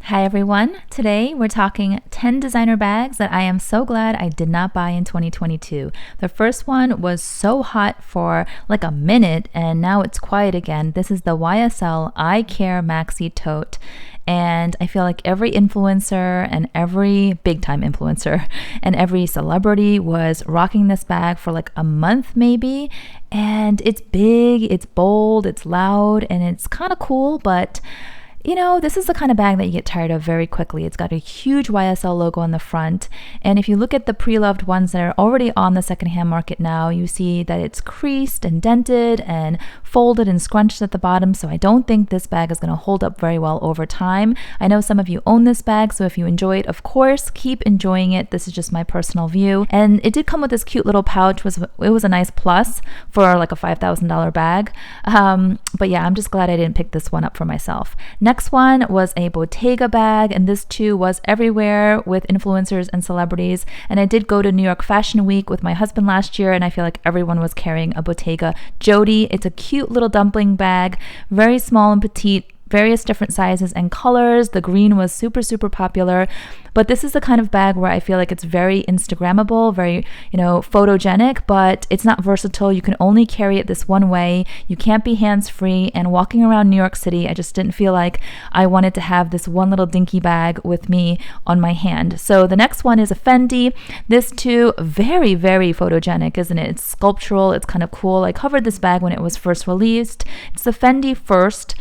Hi everyone. Today we're talking 10 designer bags that I am so glad I did not buy in 2022. The first one was so hot for like a minute and now it's quiet again. This is the YSL I Care Maxi Tote. And I feel like every influencer and every big time influencer and every celebrity was rocking this bag for like a month maybe. And it's big, it's bold, it's loud, and it's kind of cool, but you know, this is the kind of bag that you get tired of very quickly. It's got a huge YSL logo on the front. And if you look at the pre-loved ones that are already on the secondhand market now, you see that it's creased and dented and folded and scrunched at the bottom. So I don't think this bag is going to hold up very well over time. I know some of you own this bag, so if you enjoy it, of course, keep enjoying it. This is just my personal view. And it did come with this cute little pouch. It was a nice plus for like a $5,000 bag. But yeah, I'm just glad I didn't pick this one up for myself. Next one was a Bottega bag, and this too was everywhere with influencers and celebrities. And I did go to New York Fashion Week with my husband last year, and I feel like everyone was carrying a Bottega Jody. It's a cute little dumpling bag, very small and petite, various different sizes and colors. The green was super popular, but this is the kind of bag where I feel like it's very Instagrammable, very, photogenic, but it's not versatile. You can only carry it this one way. You can't be hands-free, and walking around New York City, I just didn't feel like I wanted to have this one little dinky bag with me on my hand. So the next one is a Fendi. This too, very photogenic, isn't it? It's sculptural, it's kind of cool. I covered this bag when it was first released. It's the Fendi First.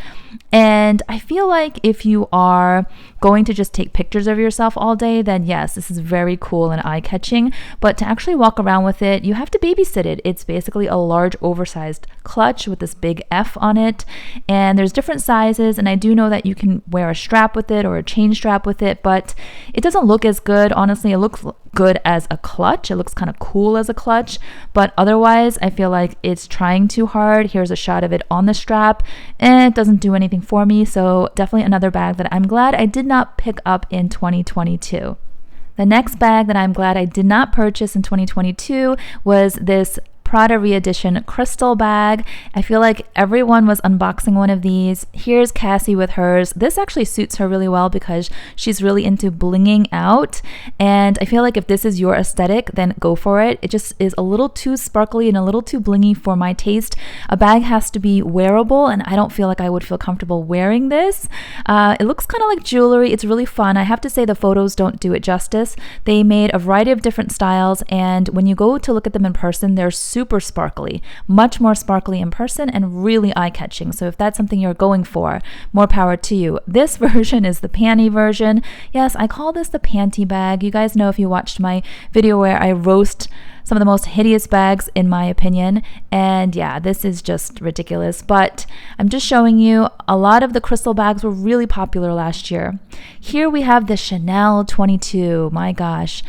And I feel like if you are going to just take pictures of yourself all day, then yes, this is very cool and eye-catching. But to actually walk around with it, you have to babysit it. It's basically a large oversized clutch with this big F on it. And there's different sizes, and I do know that you can wear a strap with it or a chain strap with it, but it doesn't look as good. Honestly, it looks good as a clutch. It looks kind of cool as a clutch, but otherwise I feel like it's trying too hard. Here's a shot of it on the strap, and it doesn't do anything for me. So definitely another bag that I'm glad I did not pick up in 2022. The next bag that I'm glad I did not purchase in 2022 was this Prada re-edition crystal bag. I feel like everyone was unboxing one of these. Here's Cassie with hers. This actually suits her really well because she's really into blinging out, and I feel like if this is your aesthetic, then go for it. It just is a little too sparkly and a little too blingy for my taste. A bag has to be wearable, and I don't feel like I would feel comfortable wearing this. It looks kind of like jewelry. It's really fun. I have to say the photos don't do it justice. They made a variety of different styles, and when you go to look at them in person, they're super sparkly, much more sparkly in person and really eye-catching. So if that's something you're going for, more power to you. This version is the panty version. Yes, I call this the panty bag. You guys know if you watched my video where I roast some of the most hideous bags in my opinion, and yeah, this is just ridiculous, but I'm just showing you a lot of the crystal bags were really popular last year. Here we have the Chanel 22. My gosh,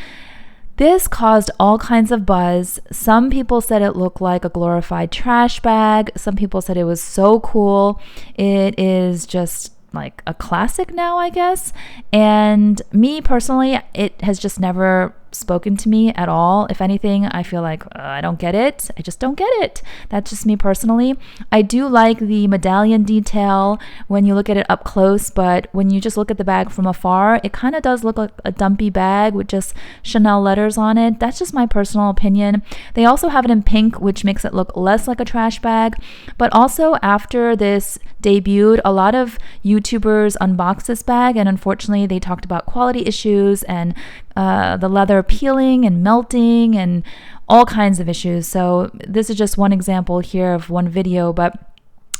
this caused all kinds of buzz. Some people said it looked like a glorified trash bag. Some people said it was so cool. It is just like a classic now, I guess. And me personally, it has just never spoken to me at all. If anything, I feel like I don't get it. I just don't get it. That's just me personally. I do like the medallion detail when you look at it up close, but when you just look at the bag from afar, it kind of does look like a dumpy bag with just Chanel letters on it. That's just my personal opinion. They also have it in pink, which makes it look less like a trash bag. But also after this debuted, a lot of YouTubers unboxed this bag, and unfortunately they talked about quality issues and the leather peeling and melting and all kinds of issues. So this is just one example here of one video, but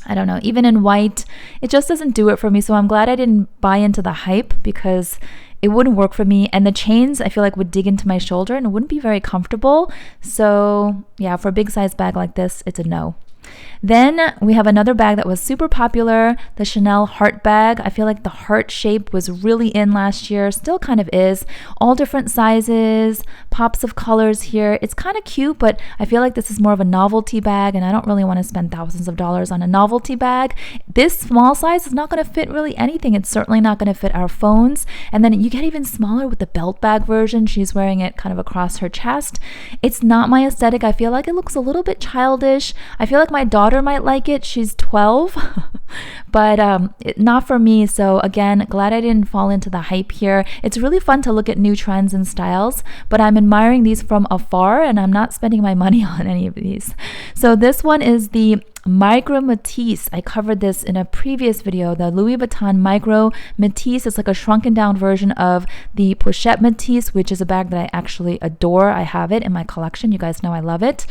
I don't know, even in white, it just doesn't do it for me. So I'm glad I didn't buy into the hype because it wouldn't work for me. And the chains, I feel like would dig into my shoulder and it wouldn't be very comfortable. So yeah, for a big size bag like this, it's a no. Then we have another bag that was super popular, the Chanel heart bag. I feel like the heart shape was really in last year, still kind of is. All different sizes, pops of colors here. It's kind of cute, but I feel like this is more of a novelty bag, and I don't really want to spend thousands of dollars on a novelty bag. This small size is not going to fit really anything. It's certainly not going to fit our phones. And then you get even smaller with the belt bag version. She's wearing it kind of across her chest. It's not my aesthetic. I feel like it looks a little bit childish. I feel like my my daughter might like it. She's 12, but not for me. So again, glad I didn't fall into the hype here. It's really fun to look at new trends and styles, but I'm admiring these from afar and I'm not spending my money on any of these. So this one is the Micro Matisse. I covered this in a previous video. The Louis Vuitton Micro Matisse is like a shrunken down version of the Pochette Matisse, which is a bag that I actually adore. I have it in my collection. You guys know I love it.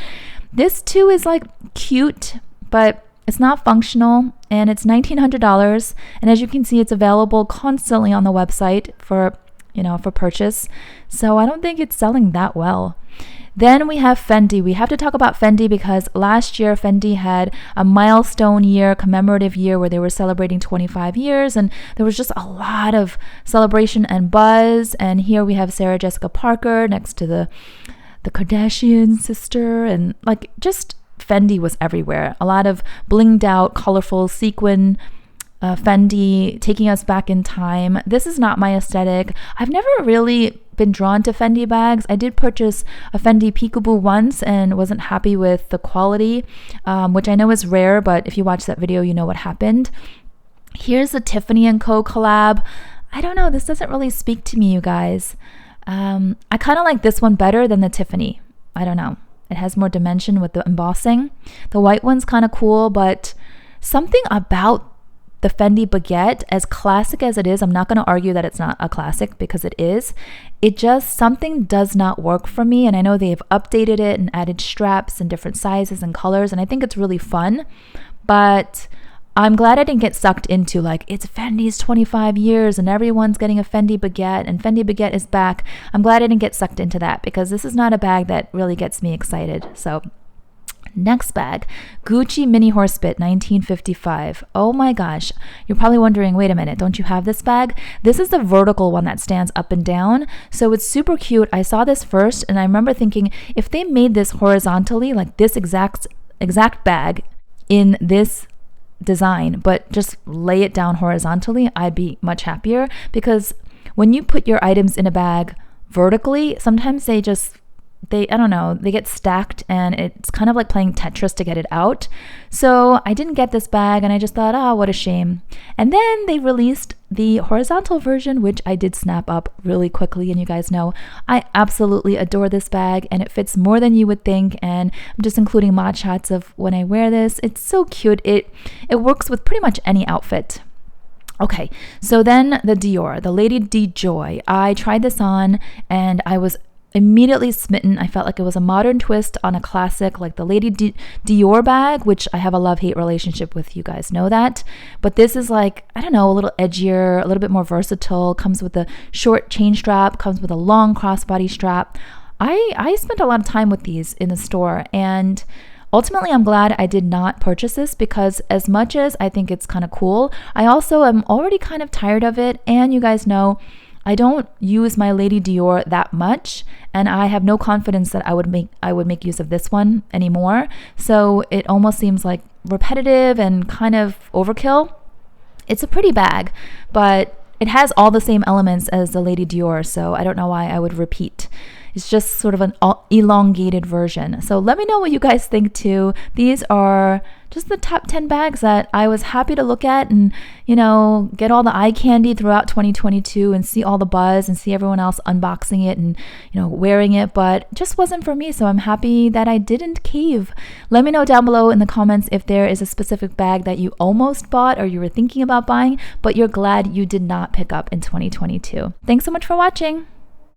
This too is like cute, but it's not functional, and it's $1,900. And as you can see, it's available constantly on the website for purchase. So I don't think it's selling that well. Then we have Fendi. We have to talk about Fendi because last year Fendi had a milestone year, commemorative year where they were celebrating 25 years and there was just a lot of celebration and buzz. And here we have Sarah Jessica Parker next to the Kardashian sister, and like just Fendi was everywhere. A lot of blinged out, colorful sequin Fendi, taking us back in time. This is not my aesthetic. I've never really been drawn to Fendi bags. I did purchase a Fendi Peekaboo once and wasn't happy with the quality, which I know is rare, but if you watch that video, you know what happened. Here's the Tiffany & Co. collab. I don't know, this doesn't really speak to me, you guys. I kind of like this one better than the Tiffany. I don't know. It has more dimension with the embossing. The white one's kind of cool, but something about the Fendi baguette, as classic as it is, I'm not going to argue that it's not a classic because it is. It just, something does not work for me. And I know they've updated it and added straps and different sizes and colors. And I think it's really fun. But I'm glad I didn't get sucked into like, it's Fendi's 25 years and everyone's getting a Fendi baguette and Fendi baguette is back. I'm glad I didn't get sucked into that because this is not a bag that really gets me excited. So next bag, Gucci Mini Horsebit 1955. Oh my gosh. You're probably wondering, wait a minute, don't you have this bag? This is the vertical one that stands up and down. So it's super cute. I saw this first and I remember thinking, if they made this horizontally, like this exact bag in this design, but just lay it down horizontally, I'd be much happier, because when you put your items in a bag vertically, sometimes they I don't know, they get stacked and it's kind of like playing Tetris to get it out. So I didn't get this bag and I just thought, oh, what a shame. And then they released the horizontal version, which I did snap up really quickly. And you guys know, I absolutely adore this bag and it fits more than you would think. And I'm just including mod shots of when I wear this. It's so cute. It works with pretty much any outfit. Okay, so then the Dior, the Lady Di Joy. I tried this on and I was immediately smitten. I felt like it was a modern twist on a classic like the Lady Dior bag, which I have a love-hate relationship with. You guys know that. But this is like, I don't know, a little edgier, a little bit more versatile, comes with a short chain strap, comes with a long crossbody strap. I spent a lot of time with these in the store, and ultimately I'm glad I did not purchase this because as much as I think it's kind of cool, I also am already kind of tired of it. And you guys know, I don't use my Lady Dior that much, and I have no confidence that I would make use of this one anymore. So it almost seems like repetitive and kind of overkill. It's a pretty bag, but it has all the same elements as the Lady Dior, so I don't know why I would repeat. It's just sort of an elongated version. So let me know what you guys think too. These are just the top 10 bags that I was happy to look at and, get all the eye candy throughout 2022 and see all the buzz and see everyone else unboxing it and, wearing it, but it just wasn't for me. So I'm happy that I didn't cave. Let me know down below in the comments if there is a specific bag that you almost bought or you were thinking about buying, but you're glad you did not pick up in 2022. Thanks so much for watching.